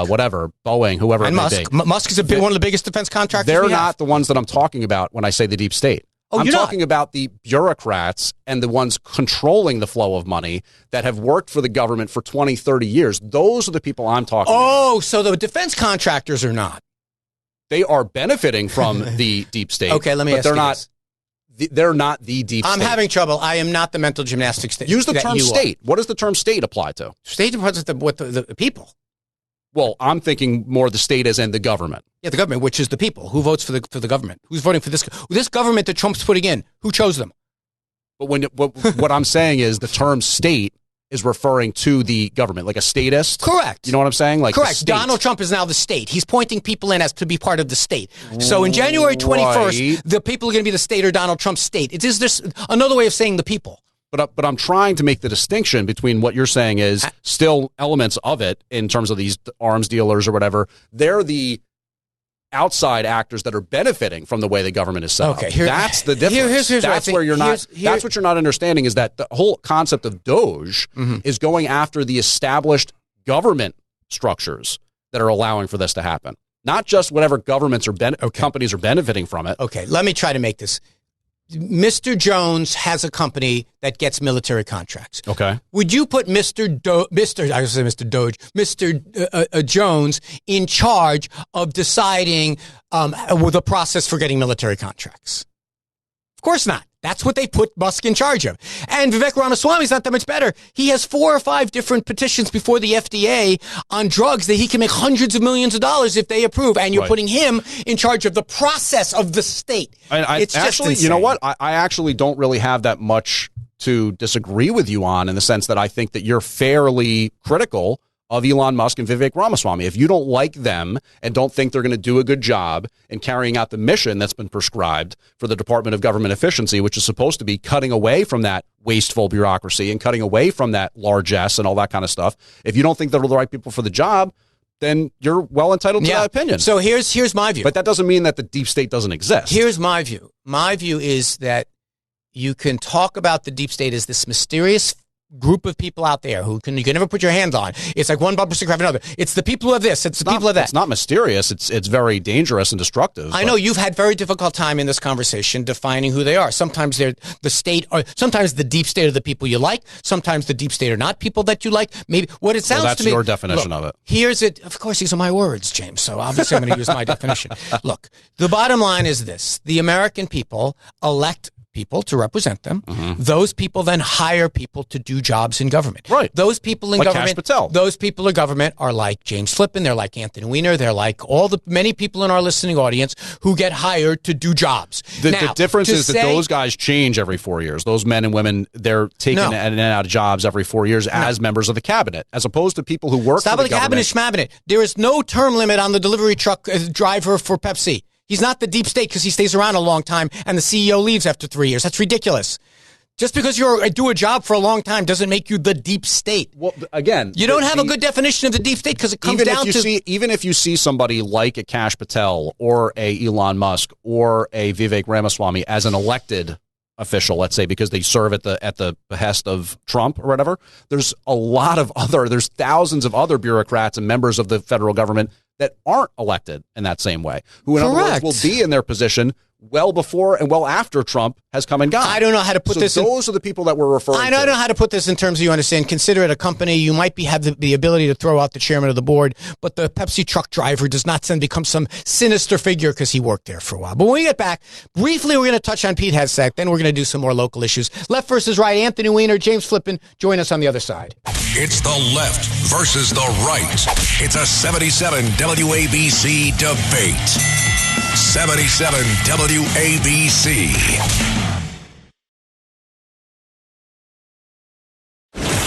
S4: whatever, Boeing, whoever it may be.
S3: Musk is one of the biggest defense contractors
S4: They're not the ones that I'm talking about when I say the deep state. I'm talking about the bureaucrats and the ones controlling the flow of money that have worked for the government for 20, 30 years. Those are the people I'm talking about.
S3: Oh, so the defense contractors are not.
S4: They are benefiting from the deep state.
S3: Okay, let me ask you this.
S4: They're not the deep state.
S3: I'm having trouble. I am not the mental gymnastics that
S4: Use the term state. What does the term state apply to?
S3: State applies to the people.
S4: Well, I'm thinking more the state as in the government.
S3: Yeah, the government, which is the people. Who votes for the government? Who's voting for this government that Trump's putting in? Who chose them?
S4: But what I'm saying is the term state is referring to the government, like a statist.
S3: Correct.
S4: You know what I'm saying? Like
S3: correct. Donald Trump is now the state. He's pointing people in as to be part of the state. So in January 21st, the people are going to be the state or Donald Trump's state. It is this another way of saying the people.
S4: But I'm trying to make the distinction between what you're saying is still elements of it in terms of these arms dealers or whatever. They're the outside actors that are benefiting from the way the government is set up. That's the difference. That's where you're not. That's what you're not understanding is that the whole concept of Doge is going after the established government structures that are allowing for this to happen, not just whatever governments or companies are benefiting from it.
S3: Okay, let me try to make this. Mr. Jones has a company that gets military contracts.
S4: Okay.
S3: Would you put Mr. Jones in charge of deciding with the process for getting military contracts? Of course not. That's what they put Musk in charge of. And Vivek Ramaswamy is not that much better. He has 4 or 5 different petitions before the FDA on drugs that he can make hundreds of millions of dollars if they approve. And you're putting him in charge of the process of the state. It's
S4: actually,
S3: just
S4: you know what? I actually don't really have that much to disagree with you on in the sense that I think that you're fairly critical of Elon Musk and Vivek Ramaswamy. If you don't like them and don't think they're going to do a good job in carrying out the mission that's been prescribed for the Department of Government Efficiency, which is supposed to be cutting away from that wasteful bureaucracy and cutting away from that largesse and all that kind of stuff, if you don't think they're the right people for the job, then you're well entitled to that opinion.
S3: So here's my view.
S4: But that doesn't mean that the deep state doesn't exist.
S3: Here's my view. My view is that you can talk about the deep state as this mysterious group of people out there who you can never put your hands on. It's like one bumper sticker after another. It's the people of this. It's the people of that.
S4: It's not mysterious. It's very dangerous and destructive.
S3: I know you've had very difficult time in this conversation defining who they are. Sometimes they're the state, or sometimes the deep state are the people you like. Sometimes the deep state are not people that you like. Maybe what it sounds to me.
S4: That's your definition of it.
S3: Here's it. Of course, these are my words, James. So obviously, I'm going to use my definition. Look, the bottom line is this: the American people elect people to represent them. Those people then hire people to do jobs in government.
S4: Right.
S3: Those people in
S4: like
S3: government.
S4: Cash Patel.
S3: Those people in government are like James Flippin. They're like Anthony Weiner. They're like all the many people in our listening audience who get hired to do jobs.
S4: The difference is that those guys change every 4 years. Those men and women, they're taken in and out of jobs every 4 years as members of the cabinet, as opposed to people who work for the
S3: cabinet. Schmabinet. There is no term limit on the delivery truck driver for Pepsi. He's not the deep state because he stays around a long time and the CEO leaves after 3 years. That's ridiculous. Just because you do a job for a long time doesn't make you the deep state.
S4: Well, again,
S3: you don't have a good definition of the deep state because it comes down to...
S4: Even if you see somebody like a Cash Patel or a Elon Musk or a Vivek Ramaswamy as an elected official, let's say, because they serve at the behest of Trump or whatever, there's thousands of other bureaucrats and members of the federal government that aren't elected in that same way, who in other words will be in their position well before and well after Trump has come and gone.
S3: I don't know how to put this.
S4: Those are the people that we're referring to.
S3: I don't know how to put this in terms of you understand. Consider it a company. You might have the ability to throw out the chairman of the board, but the Pepsi truck driver does not then become some sinister figure because he worked there for a while. But when we get back, briefly, we're going to touch on Pete Hegseth. Then we're going to do some more local issues. Left versus right. Anthony Weiner, James Flippin. Join us on the other side.
S2: It's the left versus the right. It's a 77 WABC debate. 77 WABC.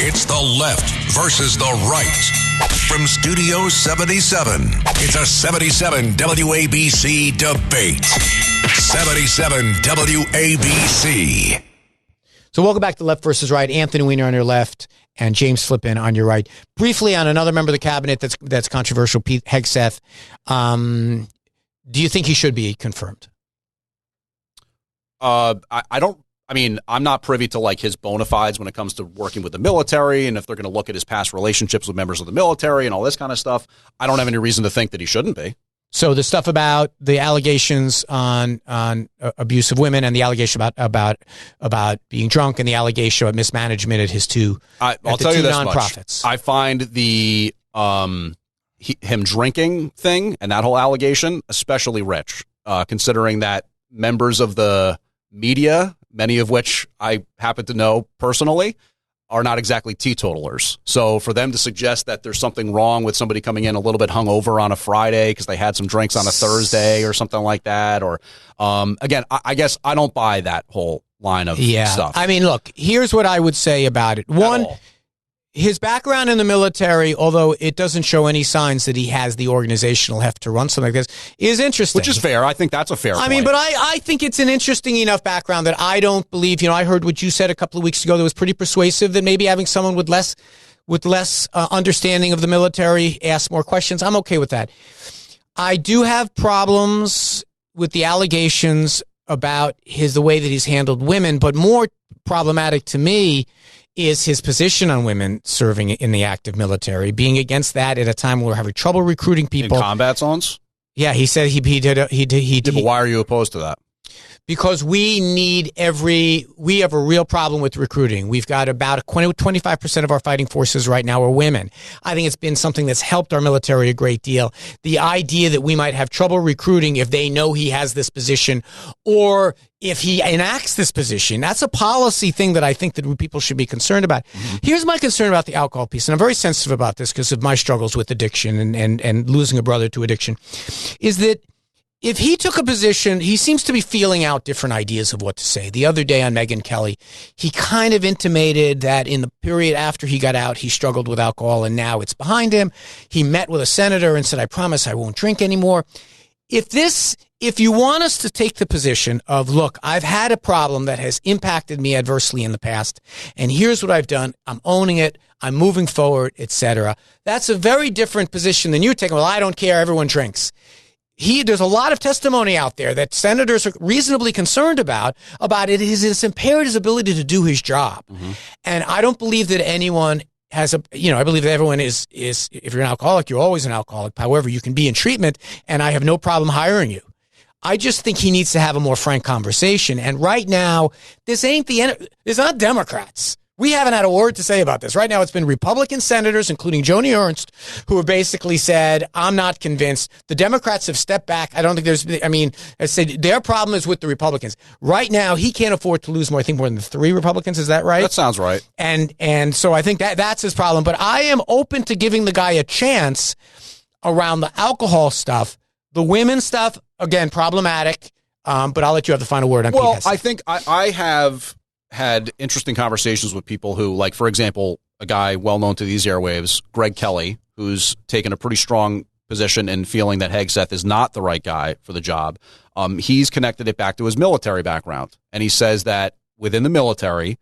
S2: It's the left versus the right. From Studio 77, it's a 77 WABC debate. 77 WABC.
S3: So welcome back to Left versus Right. Anthony Weiner on your left and James Flippin on your right. Briefly on another member of the cabinet that's controversial, Pete Hegseth. Do you think he should be confirmed?
S4: I mean, I'm not privy to like his bona fides when it comes to working with the military and if they're going to look at his past relationships with members of the military and all this kind of stuff. I don't have any reason to think that he shouldn't be.
S3: So the stuff about the allegations on abuse of women and the allegation about being drunk and the allegation of mismanagement at his I'll
S4: tell you this
S3: nonprofits.
S4: Much. I find the him drinking thing and that whole allegation especially rich, considering that members of the media, many of which I happen to know personally, are not exactly teetotalers. So for them to suggest that there's something wrong with somebody coming in a little bit hungover on a Friday because they had some drinks on a Thursday or something like that, or again, I guess I don't buy that whole line of stuff.
S3: I mean, look, here's what I would say about it. One, His background in the military, although it doesn't show any signs that he has the organizational heft to run something like this, is interesting.
S4: Which is fair. I think that's a fair point.
S3: I mean, but I think it's an interesting enough background that I don't believe, I heard what you said a couple of weeks ago that was pretty persuasive, that maybe having someone with less understanding of the military ask more questions. I'm okay with that. I do have problems with the allegations about the way that he's handled women, but more problematic to me is his position on women serving in the active military, being against that at a time when we're having trouble recruiting people.
S4: In combat zones?
S3: Yeah, he said he did.
S4: But why are you opposed to that?
S3: Because we have a real problem with recruiting. We've got about 25% of our fighting forces right now are women. I think it's been something that's helped our military a great deal. The idea that we might have trouble recruiting if they know he has this position or if he enacts this position, that's a policy thing that I think that people should be concerned about. Mm-hmm. Here's my concern about the alcohol piece, and I'm very sensitive about this because of my struggles with addiction and losing a brother to addiction, is that if he took a position, he seems to be feeling out different ideas of what to say. The other day on Megyn Kelly, he kind of intimated that in the period after he got out, he struggled with alcohol and now it's behind him. He met with a senator and said, I promise I won't drink anymore. If you want us to take the position of, look, I've had a problem that has impacted me adversely in the past, and here's what I've done. I'm owning it. I'm moving forward, etc. That's a very different position than you taking. Well, I don't care. Everyone drinks. There's a lot of testimony out there that senators are reasonably concerned about it. It's impaired his ability to do his job. Mm-hmm. And I don't believe that anyone has I believe that everyone is, if you're an alcoholic, you're always an alcoholic. However, you can be in treatment and I have no problem hiring you. I just think he needs to have a more frank conversation. And right now, this ain't it's not Democrats. We haven't had a word to say about this. Right now, it's been Republican senators, including Joni Ernst, who have basically said, I'm not convinced. The Democrats have stepped back. I don't think I said their problem is with the Republicans. Right now, he can't afford to lose more than 3 Republicans. Is that right?
S4: That sounds right.
S3: And so I think that's his problem. But I am open to giving the guy a chance around the alcohol stuff. The women stuff, again, problematic. But I'll let you have the final word on Pete Hegseth.
S4: I think I have had interesting conversations with people who, like, for example, a guy well known to these airwaves, Greg Kelly, who's taken a pretty strong position in feeling that Hegseth is not the right guy for the job. He's connected it back to his military background. And he says that within the military,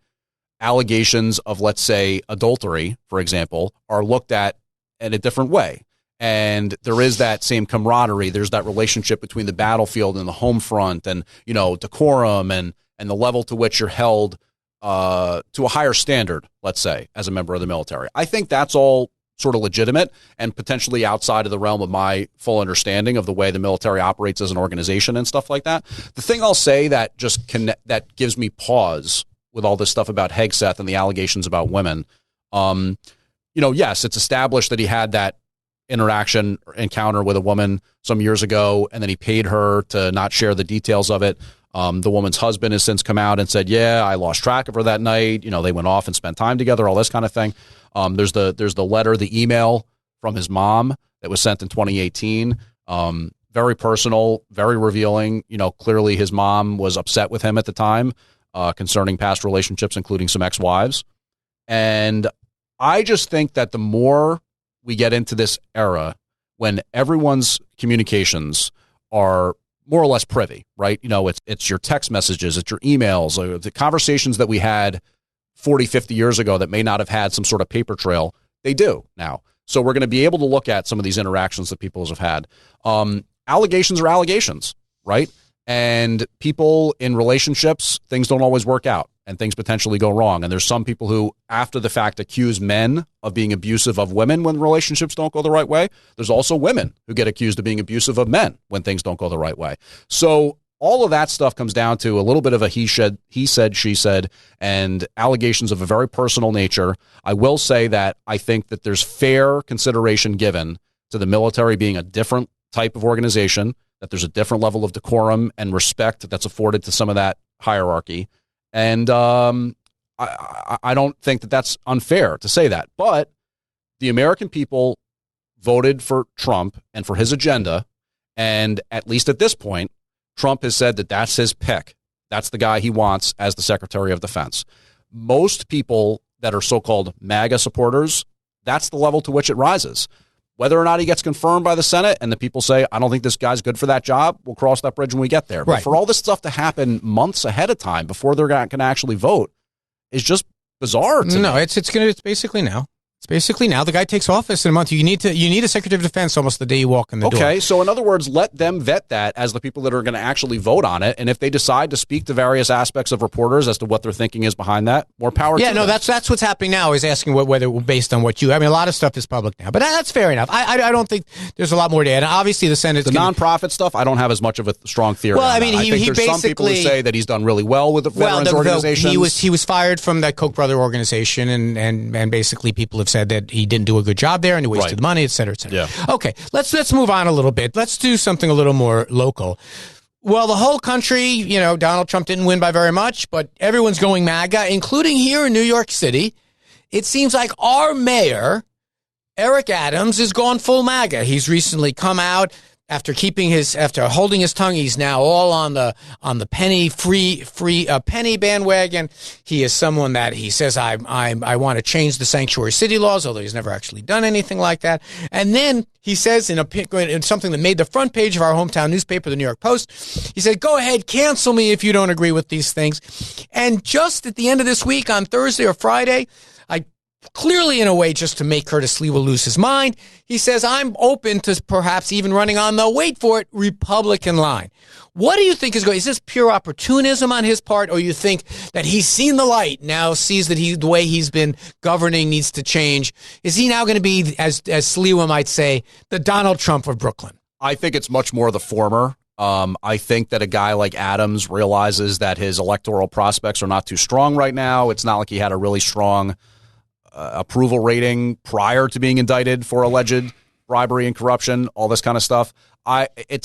S4: allegations of, let's say, adultery, for example, are looked at in a different way. And there is that same camaraderie. There's that relationship between the battlefield and the home front and, decorum and the level to which you're held to a higher standard, let's say, as a member of the military. I think that's all sort of legitimate and potentially outside of the realm of my full understanding of the way the military operates as an organization and stuff like that. The thing I'll say that that gives me pause with all this stuff about Hegseth and the allegations about women, yes, it's established that he had that encounter with a woman some years ago, and then he paid her to not share the details of it. The woman's husband has since come out and said, yeah, I lost track of her that night. They went off and spent time together, all this kind of thing. There's the letter, the email from his mom that was sent in 2018. Very personal, very revealing. Clearly his mom was upset with him at the time concerning past relationships, including some ex-wives. And I just think that the more we get into this era when everyone's communications are more or less privy, right? It's your text messages, it's your emails, the conversations that we had 40, 50 years ago that may not have had some sort of paper trail. They do now. So we're going to be able to look at some of these interactions that people have had. Allegations are allegations, right? And people in relationships, things don't always work out and things potentially go wrong. And there's some people who, after the fact, accuse men of being abusive of women when relationships don't go the right way. There's also women who get accused of being abusive of men when things don't go the right way. So all of that stuff comes down to a little bit of a he said, she said, and allegations of a very personal nature. I will say that I think that there's fair consideration given to the military being a different type of organization, that there's a different level of decorum and respect that's afforded to some of that hierarchy. And I don't think that that's unfair to say that. But the American people voted for Trump and for his agenda. And at least at this point, Trump has said that that's his pick. That's the guy he wants as the Secretary of Defense. Most people that are so-called MAGA supporters, that's the level to which it rises. Whether or not he gets confirmed by the Senate and the people say, I don't think this guy's good for that job, we'll cross that bridge when we get there. But for all this stuff to happen months ahead of time before they're going to actually vote is just bizarre to me.
S3: No, it's basically now. It's basically now. The guy takes office in a month. You need a Secretary of Defense almost the day you walk in the door.
S4: Okay, so in other words, let them vet that as the people that are going to actually vote on it. And if they decide to speak to various aspects of reporters as to what their thinking is behind that, more power to them.
S3: Yeah, no, that's what's happening now is asking whether based on what you... I mean, a lot of stuff is public now. But that's fair enough. I don't think there's a lot more to add. Obviously, the Senate...
S4: The nonprofit stuff, I don't have as much of a strong theory on
S3: I mean,
S4: that. I think there's some people who say that he's done really well with the veterans organizations.
S3: He was fired from that Koch brother organization, and basically people have said that he didn't do a good job there and he wasted the money, et cetera, et cetera.
S4: Yeah.
S3: Okay, let's move on a little bit. Let's do something a little more local. Well, the whole country, Donald Trump didn't win by very much, but everyone's going MAGA, including here in New York City. It seems like our mayor, Eric Adams, is gone full MAGA. He's recently come out after holding his tongue. He's now all on the penny bandwagon. He is someone that he says I want to change the sanctuary city laws, although he's never actually done anything like that. And then he says in something that made the front page of our hometown newspaper, the New York Post, he said, "Go ahead, cancel me if you don't agree with these things." And just at the end of this week, on Thursday or Friday, clearly in a way just to make Curtis Lewa lose his mind, he says, I'm open to perhaps even running on the, wait for it, Republican line. What do you think is going? Is this pure opportunism on his part, or you think that he's seen the light, now sees that the way he's been governing needs to change? Is he now going to be, as Lewa might say, the Donald Trump of Brooklyn?
S4: I think it's much more the former. I think that a guy like Adams realizes that his electoral prospects are not too strong right now. It's not like he had a really strong approval rating prior to being indicted for alleged bribery and corruption, all this kind of stuff. It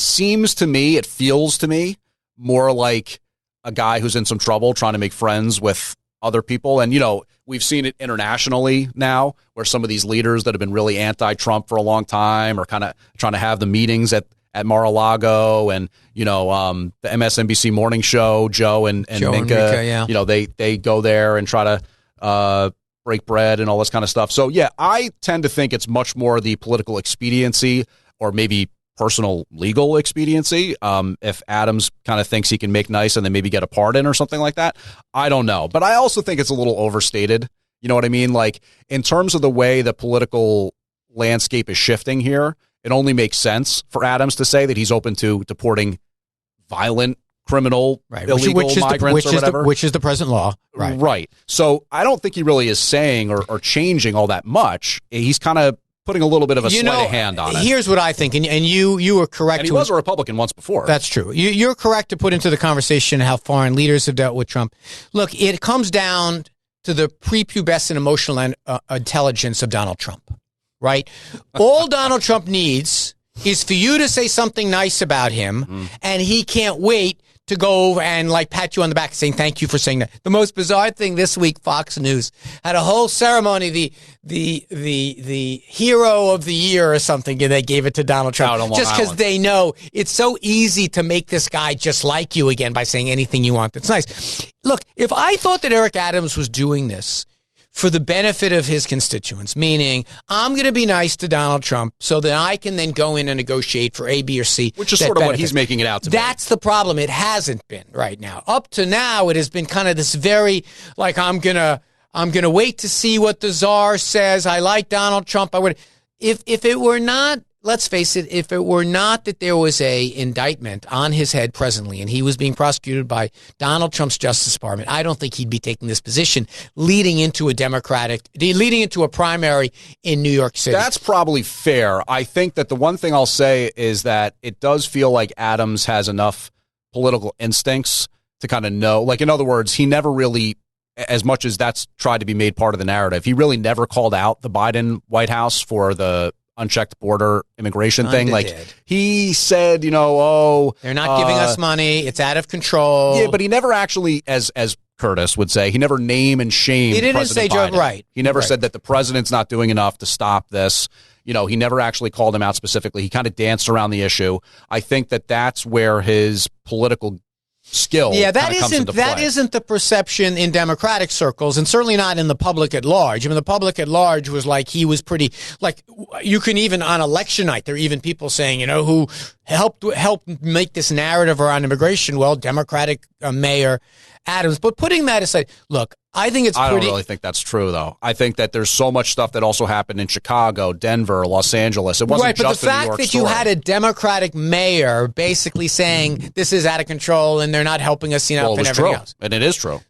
S4: feels to me more like a guy who's in some trouble trying to make friends with other people. And, we've seen it internationally now where some of these leaders that have been really anti-Trump for a long time are kind of trying to have the meetings at Mar-a-Lago and, the MSNBC morning show, Joe and Minka,
S3: yeah.
S4: They go there and try to break bread and all this kind of stuff. So, yeah, I tend to think it's much more the political expediency or maybe personal legal expediency. If Adams kind of thinks he can make nice and then maybe get a pardon or something like that, I don't know. But I also think it's a little overstated. You know what I mean? Like, in terms of the way the political landscape is shifting here, it only makes sense for Adams to say that he's open to deporting violent criminal, illegal migrants or whatever.
S3: Which is the present law.
S4: Right. So I don't think he really is saying or changing all that much. He's kind of putting a little bit of a sleight of hand on it.
S3: Here's what I think, and you were correct.
S4: And he was a Republican once before.
S3: That's true. You're correct to put into the conversation how foreign leaders have dealt with Trump. Look, it comes down to the prepubescent emotional intelligence of Donald Trump, right? All Donald Trump needs is for you to say something nice about him, and he can't wait to go over and pat you on the back saying thank you for saying that. The most bizarre thing this week, Fox News had a whole ceremony, the hero of the year or something, and they gave it to Donald Trump just because they know it's so easy to make this guy just like you again by saying anything you want that's nice. Look, if I thought that Eric Adams was doing this for the benefit of his constituents, meaning I'm going to be nice to Donald Trump so that I can then go in and negotiate for A, B, or C.
S4: Which is sort of what he's making it out to be.
S3: That's the problem. It hasn't been right now. Up to now, it has been kind of this very, I'm going to wait to see what the czar says. I like Donald Trump. If it were not, let's face it, if it were not that there was a indictment on his head presently and he was being prosecuted by Donald Trump's Justice Department, I don't think he'd be taking this position leading into a primary in New York City.
S4: That's probably fair. I think that the one thing I'll say is that it does feel like Adams has enough political instincts to kind of know. In other words, he never really, as much as that's tried to be made part of the narrative, he really never called out the Biden White House for the unchecked border immigration thing. He said, they're
S3: not giving us money. It's out of control.
S4: Yeah, but he never actually, as Curtis would say, he never name and shame.
S3: He didn't
S4: President
S3: say,
S4: Biden.
S3: right.
S4: He never said that the president's not doing enough to stop this. He never actually called him out specifically. He kind of danced around the issue. I think that that's where his political skill.
S3: Yeah, that
S4: kinda comes into play.
S3: isn't the perception in Democratic circles, and certainly not in the public at large. I mean, the public at large was like he was pretty like you can even on election night there are even people saying who helped make this narrative around immigration. Well, Democratic Mayor Adams. But putting that aside, look, I think it's
S4: I
S3: pretty.
S4: don't really think that's true, though. I think that there's so much stuff that also happened in Chicago, Denver, Los Angeles. It wasn't
S3: right, but
S4: just
S3: the
S4: a New
S3: fact
S4: York
S3: that
S4: story.
S3: you had a Democratic mayor basically saying this is out of control and they're not helping us,
S4: well, it
S3: and
S4: was
S3: everything
S4: true,
S3: else.
S4: and it is true.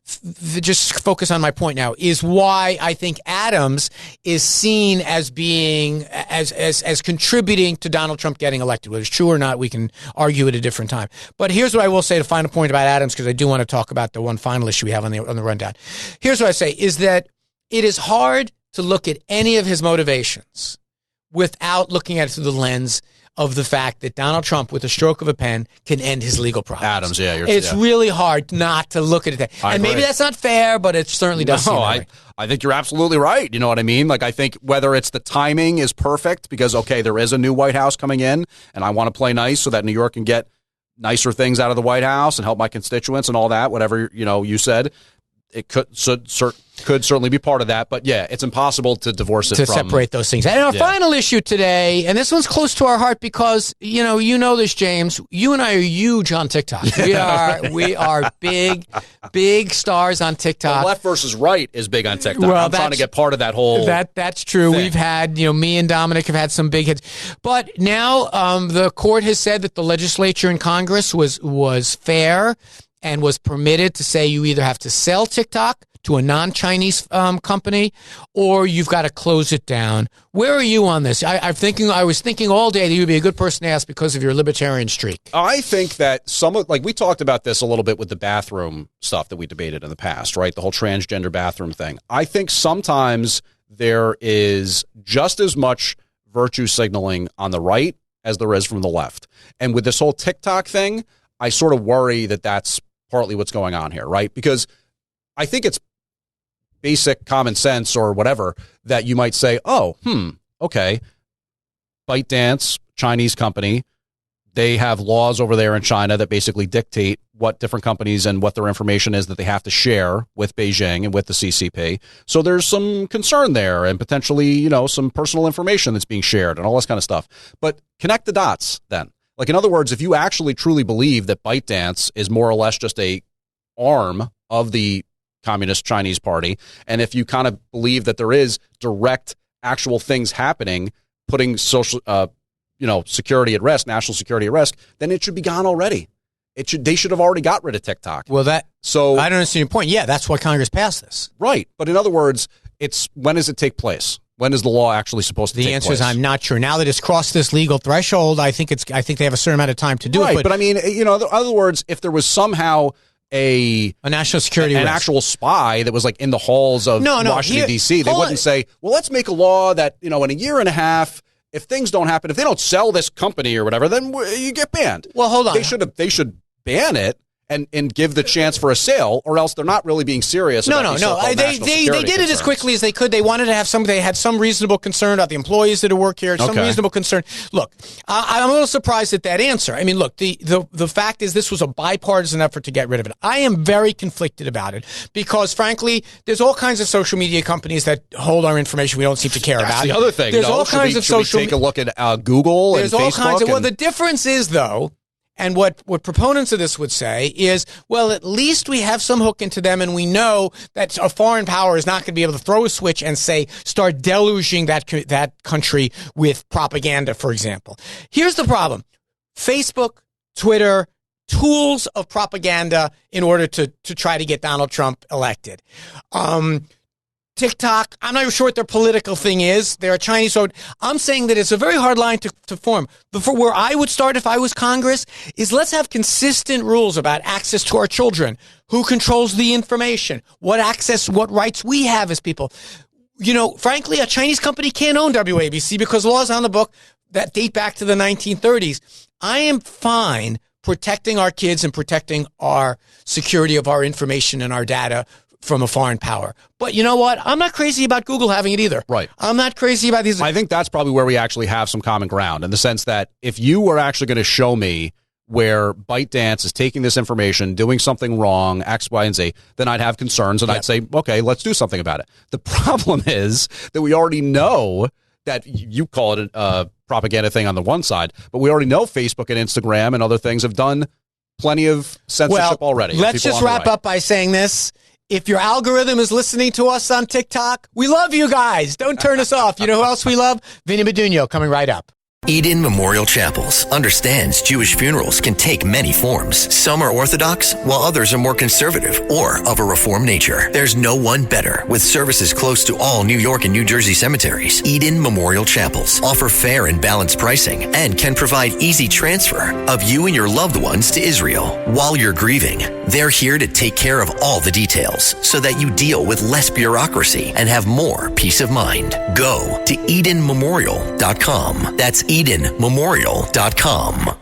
S3: Just focus on my point now, is why I think Adams is seen as being as contributing to Donald Trump getting elected. Whether it's true or not, we can argue at a different time. But here's what I will say to final point about Adams, because I do want to talk about the one final issue we have on the rundown. Here's what I say is that it is hard to look at any of his motivations without looking at it through the lens of the fact that Donald Trump, with a stroke of a pen, can end his legal problems.
S4: Adams, yeah.
S3: It's really hard not to look at it that. And maybe that's not fair, but it certainly does seem that way.
S4: I think you're absolutely right. You know what I mean? Like, I think whether it's the timing is perfect because, okay, there is a new White House coming in, and I want to play nice so that New York can get nicer things out of the White House and help my constituents and all that, whatever, you said. It could certainly be part of that, but yeah, it's impossible to divorce it
S3: to
S4: from
S3: separate those things. And our final issue today, and this one's close to our heart because you know this, James. You and I are huge on TikTok. We are big stars on TikTok.
S4: Left versus right is big on TikTok.
S3: Well,
S4: I'm trying to get part of that whole.
S3: That's true.
S4: thing.
S3: We've had me and Dominic have had some big hits, but now the court has said that the legislature and Congress was fair and was permitted to say you either have to sell TikTok to a non-Chinese company or you've got to close it down. Where are you on this? I was thinking all day that you'd be a good person to ask because of your libertarian streak.
S4: I think that we talked about this a little bit with the bathroom stuff that we debated in the past, right? The whole transgender bathroom thing. I think sometimes there is just as much virtue signaling on the right as there is from the left. And with this whole TikTok thing, I sort of worry that that's partly what's going on here, right? Because I think it's basic common sense or whatever that you might say, okay, ByteDance, Chinese company, they have laws over there in China that basically dictate what different companies and what their information is that they have to share with Beijing and with the CCP. So there's some concern there and potentially, some personal information that's being shared and all this kind of stuff. But connect the dots then. Like, in other words, if you actually truly believe that ByteDance is more or less just a arm of the Communist Chinese Party, and if you kind of believe that there is direct actual things happening, putting social, security at risk, national security at risk, then it should be gone already. They should have already got rid of TikTok.
S3: Well, I don't understand your point. Yeah, that's why Congress passed this.
S4: Right. But in other words, when does it take place? When is the law actually supposed to take place?
S3: The answer is I'm not sure. Now that it's crossed this legal threshold, I think they have a certain amount of time to do it.
S4: But I mean, in other words, if there was somehow a national security risk, actual spy that was like in the halls of Washington, D.C., they wouldn't say, well, let's make a law that, in a year and a half, if things don't happen, if they don't sell this company or whatever, then you get banned.
S3: Well, hold on.
S4: They should ban it. And give the chance for a sale, or else they're not really being serious.
S3: No. They did it as quickly as they could. They wanted to have they had some reasonable concern about the employees that work here. Some reasonable concern. Look, I'm a little surprised at that answer. I mean, look, the fact is this was a bipartisan effort to get rid of it. I am very conflicted about it because, frankly, there's all kinds of social media companies that hold our information we don't seem to care about.
S4: That's the other thing.
S3: There's all kinds of social.
S4: Take a look at Google and Facebook.
S3: There's all kinds of. Well, the difference is though. And what proponents of this would say is, well, at least we have some hook into them, and we know that a foreign power is not going to be able to throw a switch and start deluging that country with propaganda, for example. Here's the problem. Facebook, Twitter, tools of propaganda in order to try to get Donald Trump elected. TikTok, I'm not sure what their political thing is. They're a Chinese, so I'm saying that it's a very hard line to form. But for where I would start if I was Congress is let's have consistent rules about access to our children, who controls the information, what rights we have as people. Frankly, a Chinese company can't own WABC because laws on the book that date back to the 1930s. I am fine protecting our kids and protecting our security of our information and our data from a foreign power. But you know what? I'm not crazy about Google having it either.
S4: Right.
S3: I'm not crazy about these.
S4: I think that's probably where we actually have some common ground in the sense that if you were actually going to show me where ByteDance is taking this information, doing something wrong, X, Y, and Z, then I'd have concerns and I'd say, okay, let's do something about it. The problem is that we already know that you call it a propaganda thing on the one side, but we already know Facebook and Instagram and other things have done plenty of censorship already.
S3: Let's just wrap up by saying this. If your algorithm is listening to us on TikTok, we love you guys. Don't turn us off. You know who else we love? Vinny Medugno coming right up.
S5: Eden Memorial Chapels understands Jewish funerals can take many forms. Some are Orthodox, while others are more conservative or of a Reformed nature. There's no one better. With services close to all New York and New Jersey cemeteries, Eden Memorial Chapels offer fair and balanced pricing and can provide easy transfer of you and your loved ones to Israel. While you're grieving, they're here to take care of all the details so that you deal with less bureaucracy and have more peace of mind. Go to EdenMemorial.com. That's EdenMemorial.com.